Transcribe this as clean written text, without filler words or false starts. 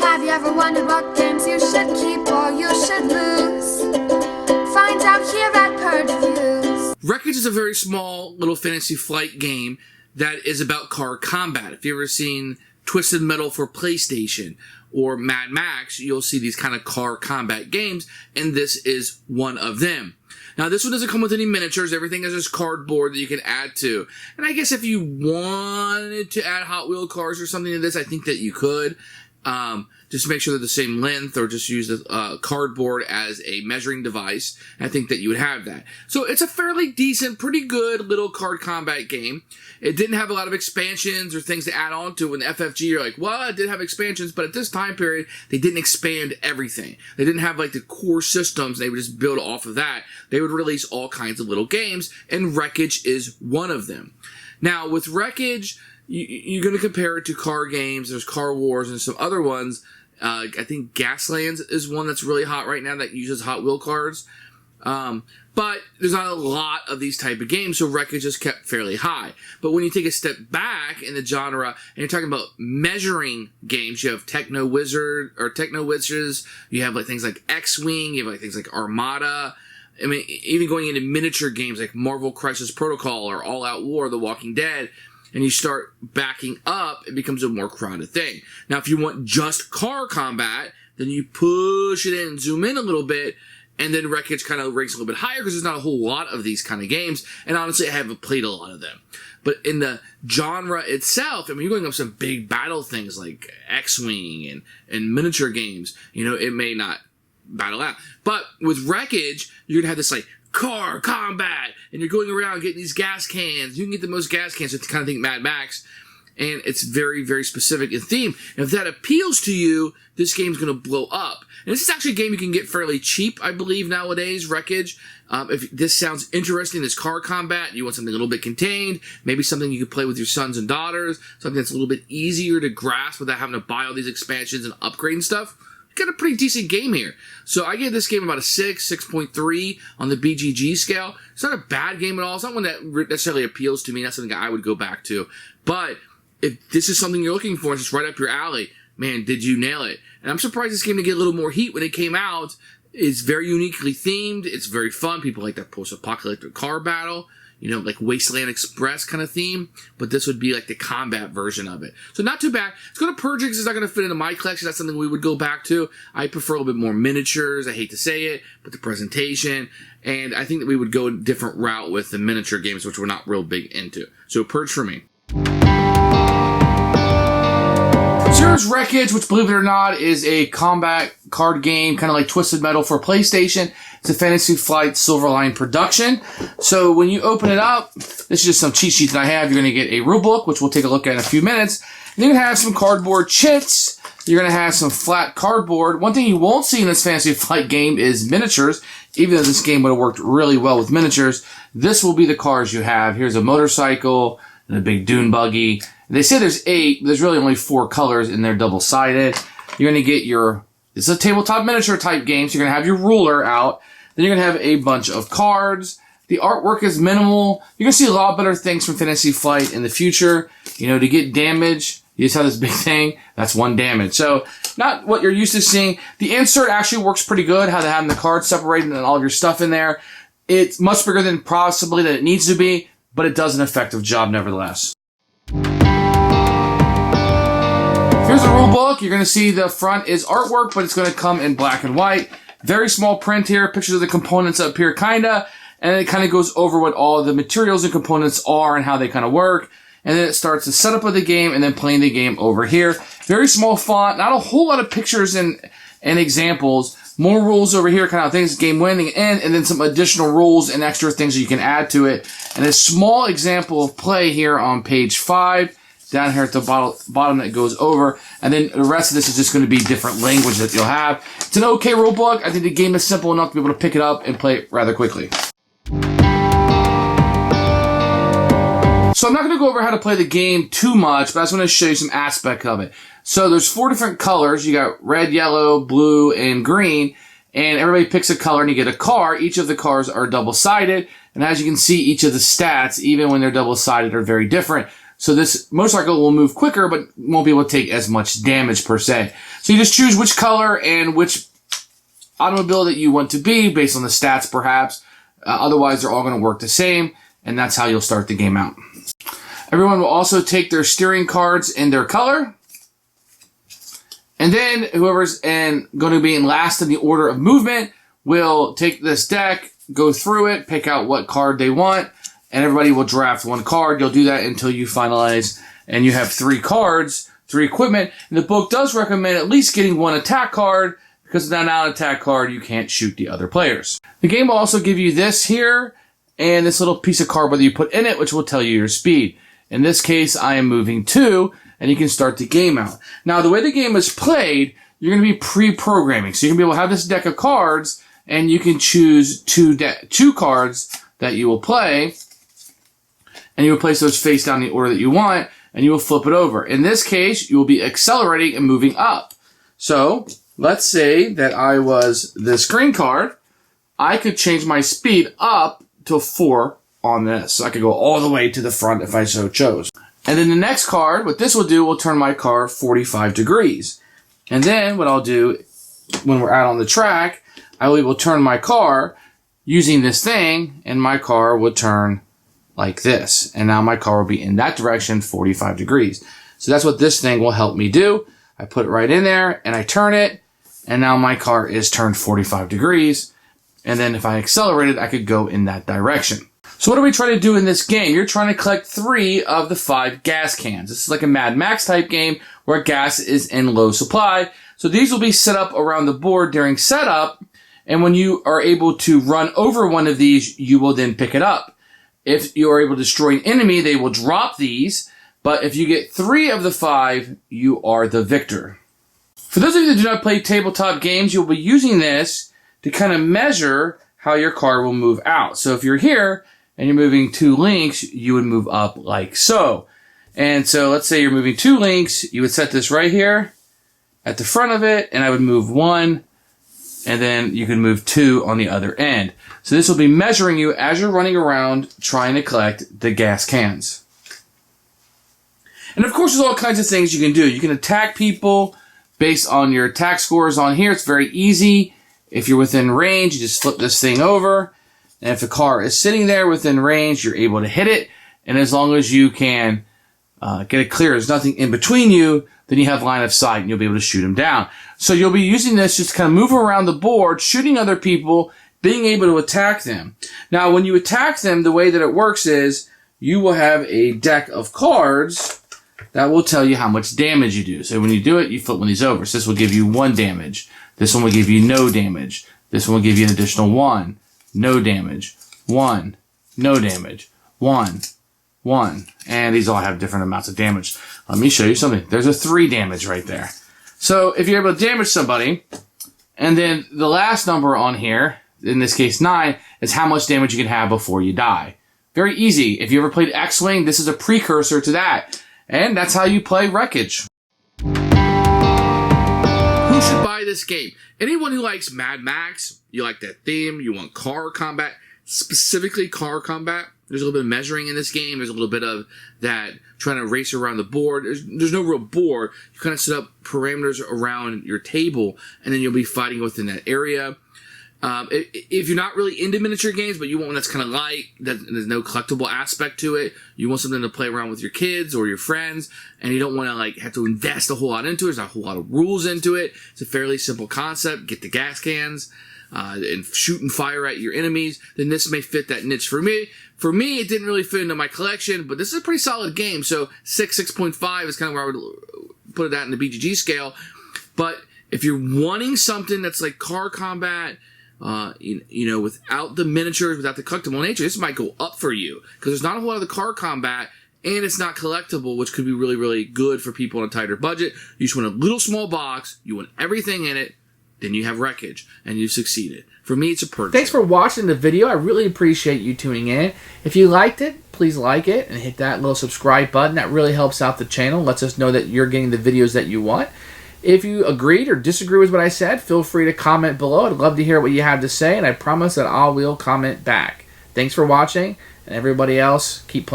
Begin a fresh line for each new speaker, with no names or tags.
Have you ever wondered what games you should keep or you should lose? Find out here at Purge Reviews.
Wreckage is a very small little fantasy flight game that is about car combat. If you've ever seen Twisted Metal for PlayStation or Mad Max, you'll see these kind of car combat games, and this is one of them. Now, this one doesn't come with any miniatures. Everything is just cardboard that you can add to. And I guess if you wanted to add Hot Wheel cars or something to this, I think that you could. Just make sure they're the same length, or just use the cardboard as a measuring device. I think that you would have that. So it's a fairly decent, pretty good little card combat game. It didn't have a lot of expansions or things to add on to. When the FFG, you're like, well, it did have expansions, but at this time period, they didn't expand everything. They didn't have like the core systems. They would just build off of that. They would release all kinds of little games, and Wreckage is one of them. Now, with Wreckage, you're going to compare it to car games. There's Car Wars and some other ones. I think Gaslands is one that's really hot right now that uses Hot Wheel cars. But there's not a lot of these type of games, so Wreckage is kept fairly high. But when you take a step back in the genre, and you're talking about measuring games, you have Techno Wizards, you have like things like X-Wing, you have like things like Armada. I mean, even going into miniature games like Marvel Crisis Protocol or All Out War, The Walking Dead, and you start backing up, it becomes a more crowded thing. Now, if you want just car combat, then you push it in, zoom in a little bit, and then Wreckage kind of ranks a little bit higher because there's not a whole lot of these kind of games. And honestly, I haven't played a lot of them. But in the genre itself, I mean, you're going up some big battle things like X-Wing and miniature games. You know, it may not battle out. But with Wreckage, you're going to have this like car combat, and you're going around getting these gas cans. You can get the most gas cans, so kind of think Mad Max, and it's very, very specific in theme. And if that appeals to you, this game's going to blow up. And this is actually a game you can get fairly cheap, I believe, nowadays, Wreckage. If this sounds interesting, this car combat, you want something a little bit contained, maybe something you could play with your sons and daughters, something that's a little bit easier to grasp without having to buy all these expansions and upgrade and stuff, got a pretty decent game here. So I gave this game about a 6.3 on the BGG scale. It's not a bad game at all. It's not one that necessarily appeals to me. That's something I would go back to. But if this is something you're looking for, it's just right up your alley, man, did you nail it? And I'm surprised this game didn't get a little more heat when it came out. It's very uniquely themed. It's very fun. People like that post-apocalyptic car battle, you know, like Wasteland Express kind of theme, but this would be like the combat version of it. So not too bad. It's going to Purge because it's not going to fit into my collection. That's something we would go back to. I prefer a little bit more miniatures. I hate to say it, but the presentation, and I think that we would go a different route with the miniature games, which we're not real big into. So Purge for me. So here's Wreckage, which, believe it or not, is a combat card game, kind of like Twisted Metal for PlayStation. It's a Fantasy Flight Silverline production. So when you open it up, this is just some cheat sheets that I have. You're going to get a rule book, which we'll take a look at in a few minutes. And you're going to have some cardboard chits. You're going to have some flat cardboard. One thing you won't see in this Fantasy Flight game is miniatures. Even though this game would have worked really well with miniatures, this will be the cars you have. Here's a motorcycle and a big dune buggy. They say there's 8, but there's really only 4 colors, and they're double-sided. You're going to get this is a tabletop miniature type game, so you're going to have your ruler out. Then you're going to have a bunch of cards. The artwork is minimal. You're going to see a lot better things from Fantasy Flight in the future. You know, to get damage, you just have this big thing. That's 1 damage. So, not what you're used to seeing. The insert actually works pretty good, how they have the cards separated and all of your stuff in there. It's much bigger than possibly that it needs to be, but it does an effective job nevertheless. Here's the rule book. You're going to see the front is artwork, but it's going to come in black and white. Very small print here. Pictures of the components up here, kinda. And it kind of goes over what all the materials and components are and how they kind of work. And then it starts the setup of the game and then playing the game over here. Very small font. Not a whole lot of pictures and examples. More rules over here, kind of things, game winning, and then some additional rules and extra things that you can add to it. And a small example of play here on page 5. Down here at the bottom that goes over. And then the rest of this is just going to be different language that you'll have. It's an okay rule book. I think the game is simple enough to be able to pick it up and play it rather quickly. So I'm not going to go over how to play the game too much, but I just want to show you some aspect of it. So there's 4 different colors. You got red, yellow, blue, and green. And everybody picks a color and you get a car. Each of the cars are double-sided. And as you can see, each of the stats, even when they're double-sided, are very different. So this motorcycle will move quicker, but won't be able to take as much damage per se. So you just choose which color and which automobile that you want to be based on the stats, perhaps. Otherwise, they're all going to work the same, and that's how you'll start the game out. Everyone will also take their steering cards in their color. And then whoever's going to be in last in the order of movement will take this deck, go through it, pick out what card they want, and everybody will draft one card. You'll do that until you finalize, and you have 3 cards, 3 equipment. And the book does recommend at least getting 1 attack card, because without an attack card, you can't shoot the other players. The game will also give you this here, and this little piece of cardboard that you put in it, which will tell you your speed. In this case, I am moving 2, and you can start the game out. Now, the way the game is played, you're going to be pre-programming. So you're going to be able to have this deck of cards, and you can choose 2 cards that you will play, and you will place those face down in the order that you want, and you will flip it over. In this case, you will be accelerating and moving up. So let's say that I was this green card. I could change my speed up to 4 on this. So I could go all the way to the front if I so chose. And then the next card, what this will do, will turn my car 45 degrees. And then what I'll do when we're out on the track, I will turn my car using this thing, and my car would turn like this. And now my car will be in that direction, 45 degrees. So that's what this thing will help me do. I put it right in there, and I turn it, and now my car is turned 45 degrees. And then if I accelerated, I could go in that direction. So what are we trying to do in this game? You're trying to collect 3 of the 5 gas cans. This is like a Mad Max type game where gas is in low supply. So these will be set up around the board during setup. And when you are able to run over one of these, you will then pick it up. If you are able to destroy an enemy, they will drop these. But if you get 3 of the 5, you are the victor. For those of you that do not play tabletop games, you'll be using this to kind of measure how your car will move out. So if you're here and you're moving 2 links, you would move up like so. And so let's say you're moving 2 links, you would set this right here at the front of it, and I would move 1, and then you can move 2 on the other end. So this will be measuring you as you're running around trying to collect the gas cans. And of course, there's all kinds of things you can do. You can attack people based on your attack scores on here. It's very easy. If you're within range, you just flip this thing over. And if the car is sitting there within range, you're able to hit it. And as long as you can get it clear, there's nothing in between you, then you have line of sight and you'll be able to shoot them down. So you'll be using this just to kind of move around the board, shooting other people, being able to attack them. Now, when you attack them, the way that it works is you will have a deck of cards that will tell you how much damage you do. So when you do it, you flip one of these over. So this will give you 1 damage. This one will give you no damage. This one will give you an additional 1. No damage. 1. No damage. 1. 1. And these all have different amounts of damage. Let me show you something. There's a 3 damage right there. So if you're able to damage somebody, and then the last number on here, in this case 9, is how much damage you can have before you die. Very easy. If you ever played X-Wing, this is a precursor to that. And that's how you play Wreckage. Who should buy this game? Anyone who likes Mad Max, you like that theme, you want car combat, specifically car combat. There's a little bit of measuring in this game. There's a little bit of that trying to race around the board. There's no real board. You kind of set up parameters around your table, and then you'll be fighting within that area. If you're not really into miniature games, but you want one that's kind of light, that there's no collectible aspect to it, you want something to play around with your kids or your friends, and you don't want to have to invest a whole lot into it. There's not a whole lot of rules into it. It's a fairly simple concept. Get the gas cans and shoot and fire at your enemies. Then this may fit that niche for me. For me, it didn't really fit into my collection, but this is a pretty solid game. So 6.5 is kind of where I would put it at in the BGG scale. But if you're wanting something that's like car combat, without the miniatures, without the collectible nature, this might go up for you because there's not a whole lot of the car combat, and it's not collectible, which could be really, really good for people on a tighter budget. You just want a little small box, you want everything in it, then you have Wreckage, and you've succeeded. For me, it's a Purge.
Thanks for watching the video. I really appreciate you tuning in. If you liked it, please like it and hit that little subscribe button. That really helps out the channel, lets us know that you're getting the videos that you want. If you agreed or disagree with what I said, feel free to comment below. I'd love to hear what you have to say, and I promise that I will comment back. Thanks for watching, and everybody else, keep playing.